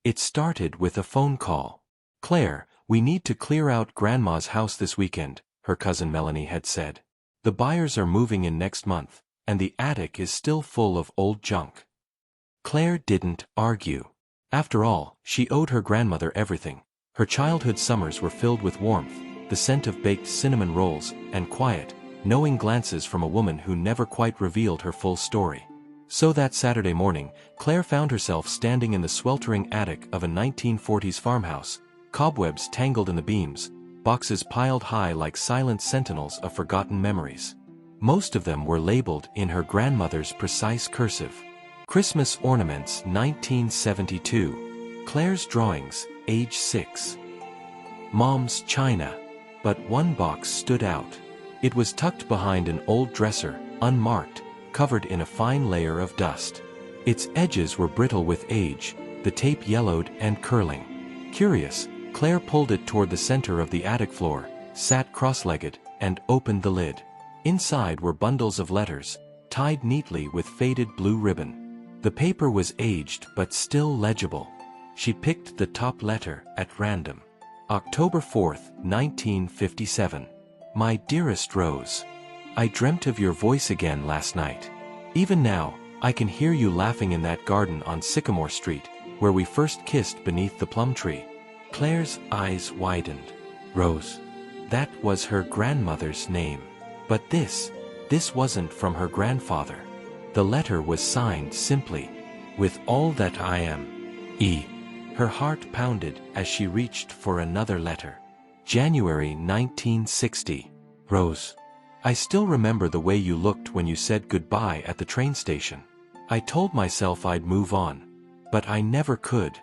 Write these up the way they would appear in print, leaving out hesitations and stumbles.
It started with a phone call. "Claire, we need to clear out Grandma's house this weekend," her cousin Melanie had said. "The buyers are moving in next month, and the attic is still full of old junk." Claire didn't argue. After all, she owed her grandmother everything. Her childhood summers were filled with warmth, the scent of baked cinnamon rolls, and quiet, knowing glances from a woman who never quite revealed her full story. So that Saturday morning, Claire found herself standing in the sweltering attic of a 1940s farmhouse, cobwebs tangled in the beams, boxes piled high like silent sentinels of forgotten memories. Most of them were labeled in her grandmother's precise cursive. Christmas ornaments 1972. Claire's drawings, age 6. Mom's china. But one box stood out. It was tucked behind an old dresser, unmarked, covered in a fine layer of dust. Its edges were brittle with age, the tape yellowed and curling. Curious, Claire pulled it toward the center of the attic floor, sat cross-legged, and opened the lid. Inside were bundles of letters, tied neatly with faded blue ribbon. The paper was aged but still legible. She picked the top letter at random. October 4th, 1957. My dearest Rose. I dreamt of your voice again last night. Even now, I can hear you laughing in that garden on Sycamore Street, where we first kissed beneath the plum tree. Claire's eyes widened. Rose. That was her grandmother's name. But this wasn't from her grandfather. The letter was signed simply, "With all that I am, E." Her heart pounded as she reached for another letter. January 1960. Rose. I still remember the way you looked when you said goodbye at the train station. I told myself I'd move on. But I never could.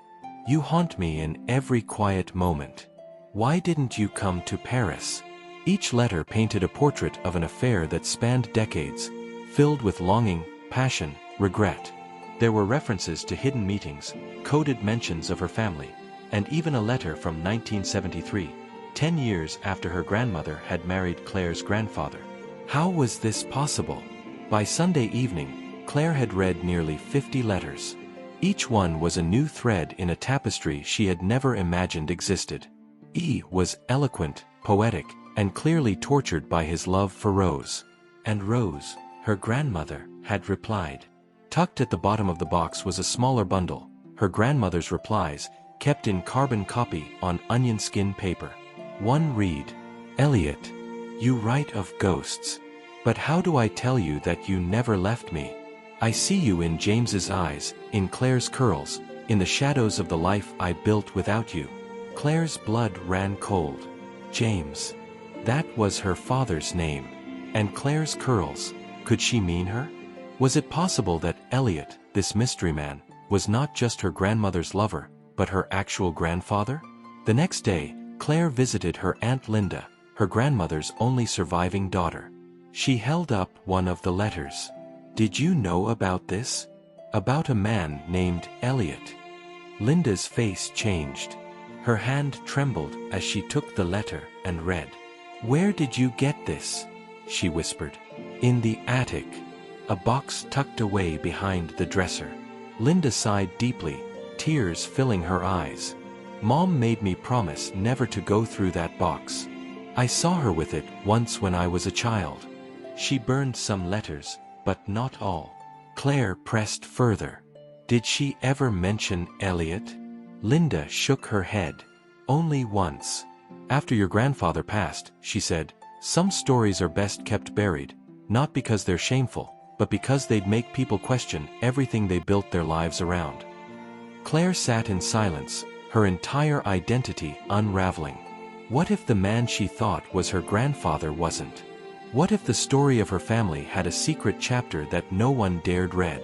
You haunt me in every quiet moment. Why didn't you come to Paris? Each letter painted a portrait of an affair that spanned decades, filled with longing, passion, regret. There were references to hidden meetings, coded mentions of her family, and even a letter from 1973, 10 years after her grandmother had married Claire's grandfather. How was this possible? By Sunday evening, Claire had read nearly 50 letters. Each one was a new thread in a tapestry she had never imagined existed. E was eloquent, poetic, and clearly tortured by his love for Rose. And Rose, her grandmother, had replied. Tucked at the bottom of the box was a smaller bundle, her grandmother's replies, kept in carbon copy on onion skin paper. One read, Elliot, you write of ghosts. But how do I tell you that you never left me? I see you in James's eyes, in Claire's curls, in the shadows of the life I built without you. Claire's blood ran cold. James. That was her father's name. And Claire's curls, could she mean her? Was it possible that Elliot, this mystery man, was not just her grandmother's lover, but her actual grandfather? The next day, Claire visited her Aunt Linda, her grandmother's only surviving daughter. She held up one of the letters. Did you know about this? About a man named Elliot. Linda's face changed. Her hand trembled as she took the letter and read. Where did you get this? She whispered. In the attic. A box tucked away behind the dresser. Linda sighed deeply, tears filling her eyes. Mom made me promise never to go through that box. I saw her with it once when I was a child. She burned some letters, but not all. Claire pressed further. Did she ever mention Elliot? Linda shook her head. Only once. After your grandfather passed, she said, some stories are best kept buried, not because they're shameful, but because they'd make people question everything they built their lives around. Claire sat in silence, her entire identity unraveling. What if the man she thought was her grandfather wasn't? What if the story of her family had a secret chapter that no one dared read?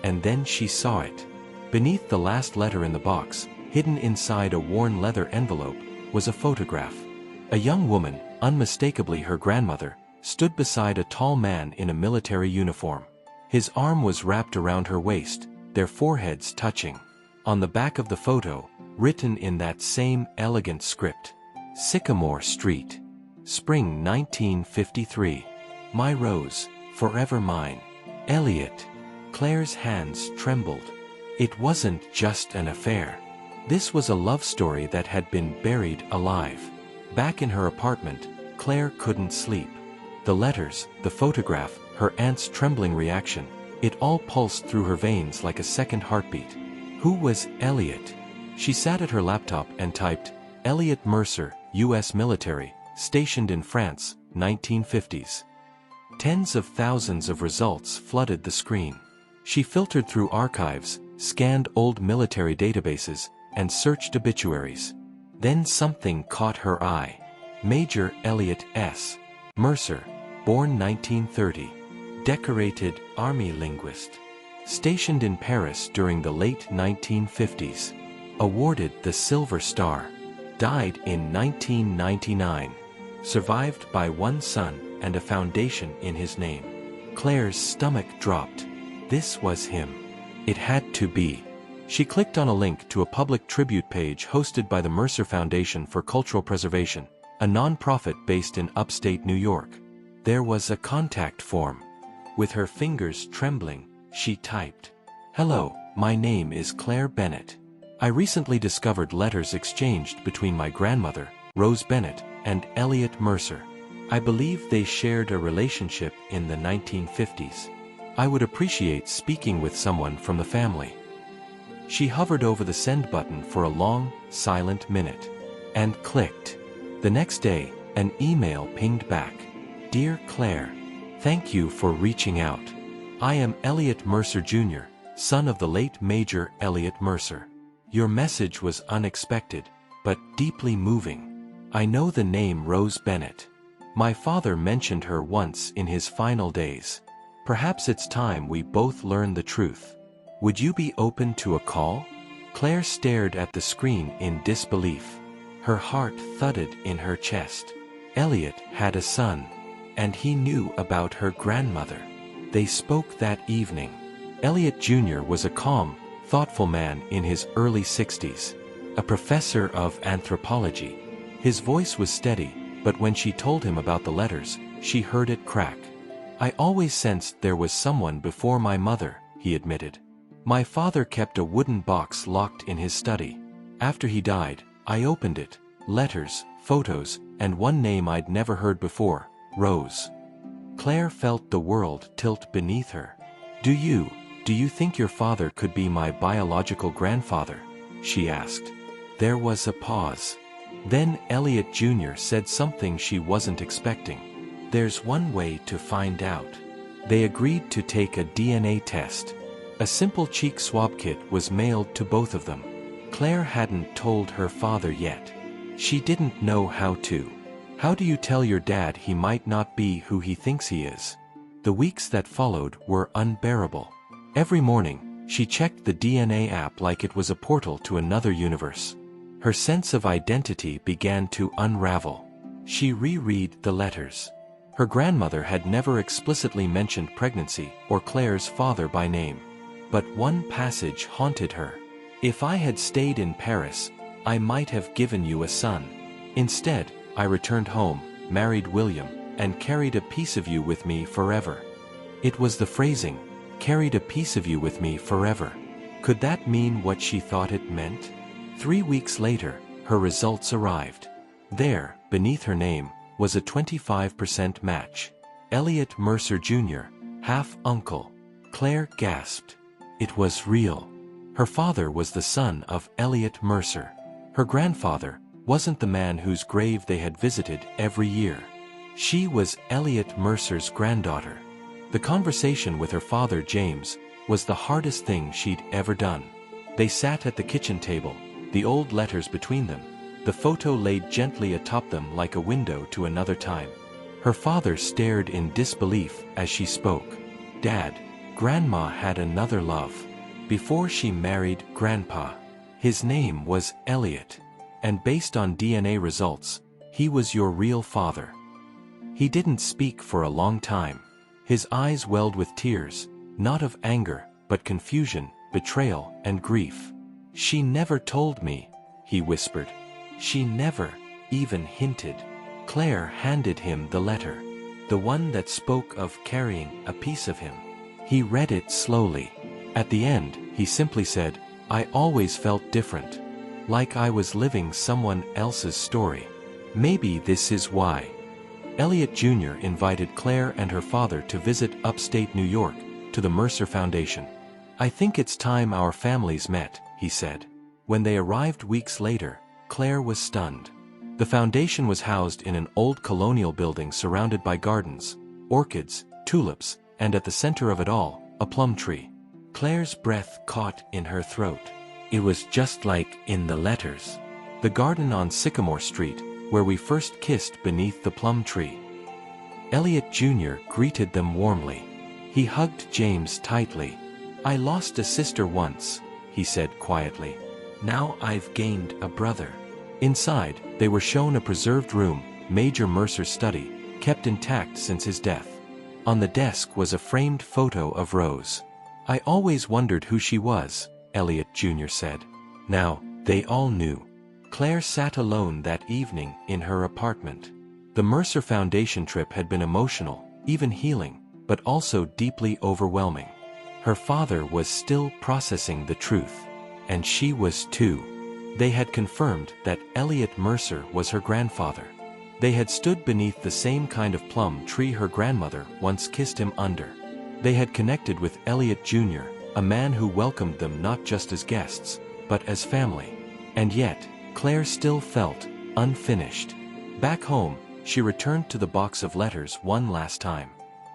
And then she saw it. Beneath the last letter in the box, hidden inside a worn leather envelope, was a photograph. A young woman, unmistakably her grandmother, stood beside a tall man in a military uniform. His arm was wrapped around her waist, their foreheads touching. On the back of the photo, written in that same elegant script, Sycamore Street. Spring 1953. My Rose, forever mine. Elliot. Claire's hands trembled. It wasn't just an affair. This was a love story that had been buried alive. Back in her apartment, Claire couldn't sleep. The letters, the photograph, her aunt's trembling reaction, it all pulsed through her veins like a second heartbeat. Who was Elliot? She sat at her laptop and typed, Elliot Mercer, U.S. military, stationed in France, 1950s. Tens of thousands of results flooded the screen. She filtered through archives, scanned old military databases, and searched obituaries. Then something caught her eye. Major Elliot S. Mercer, born 1930. Decorated Army linguist. Stationed in Paris during the late 1950s. Awarded the Silver Star. Died in 1999. Survived by one son and a foundation in his name. Claire's stomach dropped. This was him. It had to be. She clicked on a link to a public tribute page hosted by the Mercer Foundation for Cultural Preservation, a non-profit based in upstate New York. There was a contact form. With her fingers trembling, she typed, Hello, my name is Claire Bennett. I recently discovered letters exchanged between my grandmother, Rose Bennett, and Elliot Mercer. I believe they shared a relationship in the 1950s. I would appreciate speaking with someone from the family. She hovered over the send button for a long, silent minute. And clicked. The next day, an email pinged back. Dear Claire, thank you for reaching out. I am Elliot Mercer Jr., son of the late Major Elliot Mercer. Your message was unexpected, but deeply moving. I know the name Rose Bennett. My father mentioned her once in his final days. Perhaps it's time we both learn the truth. Would you be open to a call? Claire stared at the screen in disbelief. Her heart thudded in her chest. Elliot had a son, and he knew about her grandmother. They spoke that evening. Elliot Jr. was a calm, thoughtful man in his early 60s, a professor of anthropology. His voice was steady, but when she told him about the letters, she heard it crack. I always sensed there was someone before my mother, he admitted. My father kept a wooden box locked in his study. After he died, I opened it. Letters, photos, and one name I'd never heard before, Rose. Claire felt the world tilt beneath her. Do you think your father could be my biological grandfather? She asked. There was a pause. Then Elliot Jr. said something she wasn't expecting. There's one way to find out. They agreed to take a DNA test. A simple cheek swab kit was mailed to both of them. Claire hadn't told her father yet. She didn't know how to. How do you tell your dad he might not be who he thinks he is? The weeks that followed were unbearable. Every morning, she checked the DNA app like it was a portal to another universe. Her sense of identity began to unravel. She reread the letters. Her grandmother had never explicitly mentioned pregnancy or Claire's father by name. But one passage haunted her. If I had stayed in Paris, I might have given you a son. Instead, I returned home, married William, and carried a piece of you with me forever. It was the phrasing, carried a piece of you with me forever. Could that mean what she thought it meant? 3 weeks later, her results arrived. There, beneath her name, was a 25% match. Elliot Mercer Jr., half-uncle. Claire gasped. It was real. Her father was the son of Elliot Mercer. Her grandfather wasn't the man whose grave they had visited every year. She was Elliot Mercer's granddaughter. The conversation with her father, James, was the hardest thing she'd ever done. They sat at the kitchen table, the old letters between them, the photo laid gently atop them like a window to another time. Her father stared in disbelief as she spoke. Dad, Grandma had another love. Before she married Grandpa. His name was Elliot. And based on DNA results, he was your real father. He didn't speak for a long time. His eyes welled with tears, not of anger, but confusion, betrayal, and grief. She never told me, he whispered. She never even hinted. Claire handed him the letter, the one that spoke of carrying a piece of him. He read it slowly. At the end, he simply said, I always felt different. like I was living someone else's story. Maybe this is why. Elliot Jr. invited Claire and her father to visit upstate New York, to the Mercer Foundation. I think it's time our families met, he said. When they arrived weeks later, Claire was stunned. The foundation was housed in an old colonial building surrounded by gardens, orchids, tulips, and at the center of it all, a plum tree. Claire's breath caught in her throat. It was just like in the letters. The garden on Sycamore Street, where we first kissed beneath the plum tree. Elliot Jr. greeted them warmly. He hugged James tightly. I lost a sister once, he said quietly. Now I've gained a brother. Inside, they were shown a preserved room, Major Mercer's study, kept intact since his death. On the desk was a framed photo of Rose. I always wondered who she was, Elliot Jr. said. Now, they all knew. Claire sat alone that evening in her apartment. The Mercer Foundation trip had been emotional, even healing, but also deeply overwhelming. Her father was still processing the truth. And she was too. They had confirmed that Elliot Mercer was her grandfather. They had stood beneath the same kind of plum tree her grandmother once kissed him under. They had connected with Elliot Jr., a man who welcomed them not just as guests, but as family. And yet, Claire still felt unfinished. Back home, she returned to the box of letters one last time.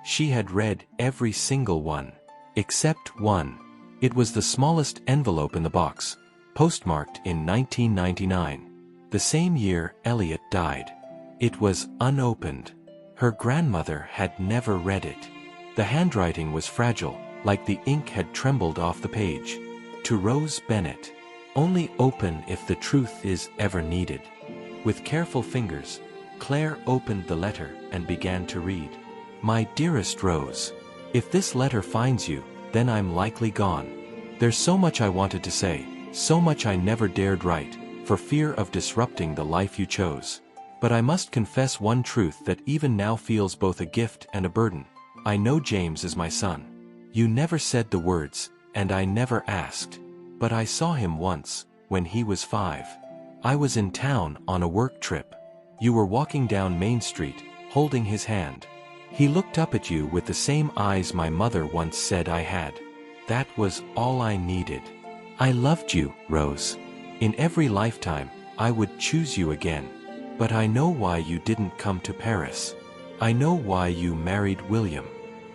She had read every single one. Except one. It was the smallest envelope in the box, postmarked in 1999. The same year Elliot died. It was unopened. Her grandmother had never read it. The handwriting was fragile, like the ink had trembled off the page. To Rose Bennett. Only open if the truth is ever needed. With careful fingers, Claire opened the letter and began to read. My dearest Rose, if this letter finds you, then I'm likely gone. There's so much I wanted to say, so much I never dared write, for fear of disrupting the life you chose. But I must confess one truth that even now feels both a gift and a burden. I know James is my son. You never said the words, and I never asked. But I saw him once, when he was 5. I was in town on a work trip. You were walking down Main Street, holding his hand. He looked up at you with the same eyes my mother once said I had. That was all I needed. I loved you, Rose. In every lifetime, I would choose you again. But I know why you didn't come to Paris. I know why you married William.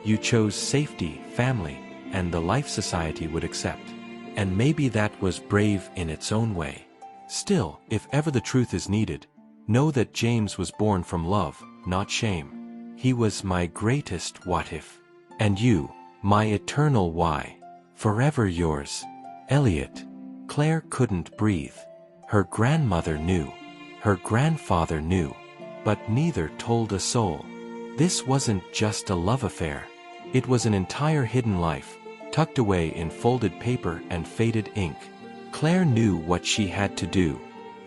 You chose safety, family, and the life society would accept. And maybe that was brave in its own way. Still, if ever the truth is needed, know that James was born from love, not shame. He was my greatest what if. And you, my eternal why. Forever yours, Elliot. Claire couldn't breathe. Her grandmother knew. Her grandfather knew. But neither told a soul. This wasn't just a love affair. It was an entire hidden life, tucked away in folded paper and faded ink. Claire knew what she had to do.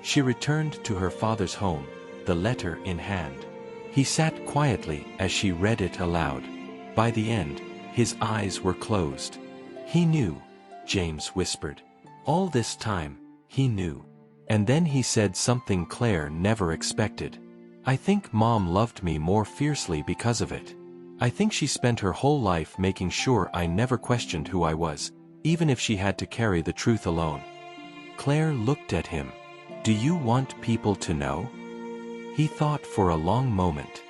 She returned to her father's home, the letter in hand. He sat quietly as she read it aloud. By the end, his eyes were closed. He knew, James whispered. All this time, he knew. And then he said something Claire never expected. I think Mom loved me more fiercely because of it. I think she spent her whole life making sure I never questioned who I was, even if she had to carry the truth alone. Claire looked at him. Do you want people to know? He thought for a long moment.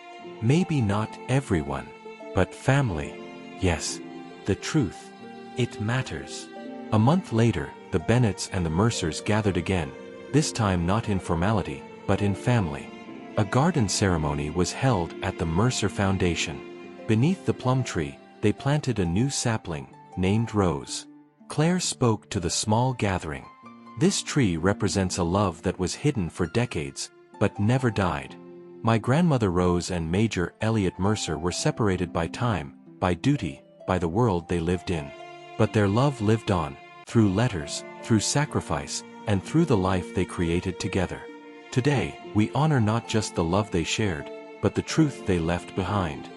Maybe not everyone, but family. Yes, the truth. It matters. A month later, the Bennetts and the Mercers gathered again, this time not in formality, but in family. A garden ceremony was held at the Mercer Foundation. Beneath the plum tree, they planted a new sapling, named Rose. Claire spoke to the small gathering. This tree represents a love that was hidden for decades, but never died. My grandmother Rose and Major Elliot Mercer were separated by time, by duty, by the world they lived in. But their love lived on, through letters, through sacrifice, and through the life they created together. Today, we honor not just the love they shared, but the truth they left behind.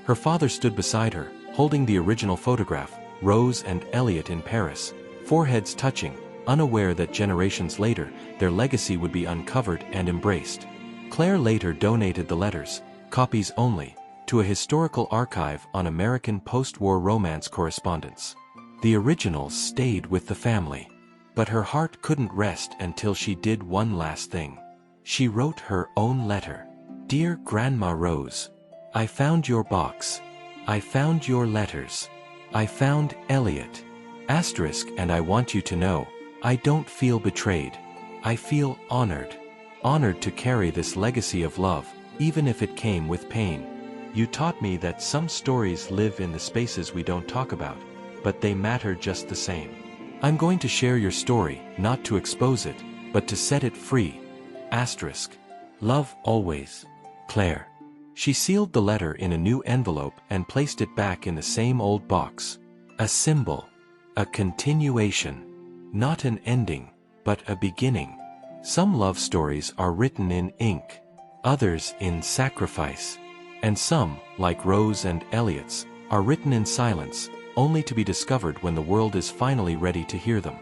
Her father stood beside her, holding the original photograph, Rose and Elliot in Paris, foreheads touching, unaware that generations later, their legacy would be uncovered and embraced. Claire later donated the letters, copies only, to a historical archive on American post-war romance correspondence. The originals stayed with the family. But her heart couldn't rest until she did one last thing. She wrote her own letter. Dear Grandma Rose, I found your box. I found your letters. I found Elliot. And I want you to know, I don't feel betrayed. I feel honored. Honored to carry this legacy of love, even if it came with pain. You taught me that some stories live in the spaces we don't talk about, but they matter just the same. I'm going to share your story, not to expose it, but to set it free. Love always. Claire. She sealed the letter in a new envelope and placed it back in the same old box. A symbol. A continuation. Not an ending, but a beginning. Some love stories are written in ink, others in sacrifice. And some, like Rose and Elliot's, are written in silence, only to be discovered when the world is finally ready to hear them.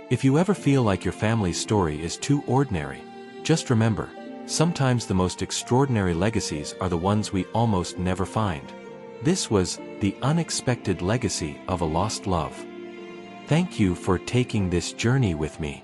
If you ever feel like your family's story is too ordinary, just remember, sometimes the most extraordinary legacies are the ones we almost never find. This was the unexpected legacy of a lost love. Thank you for taking this journey with me.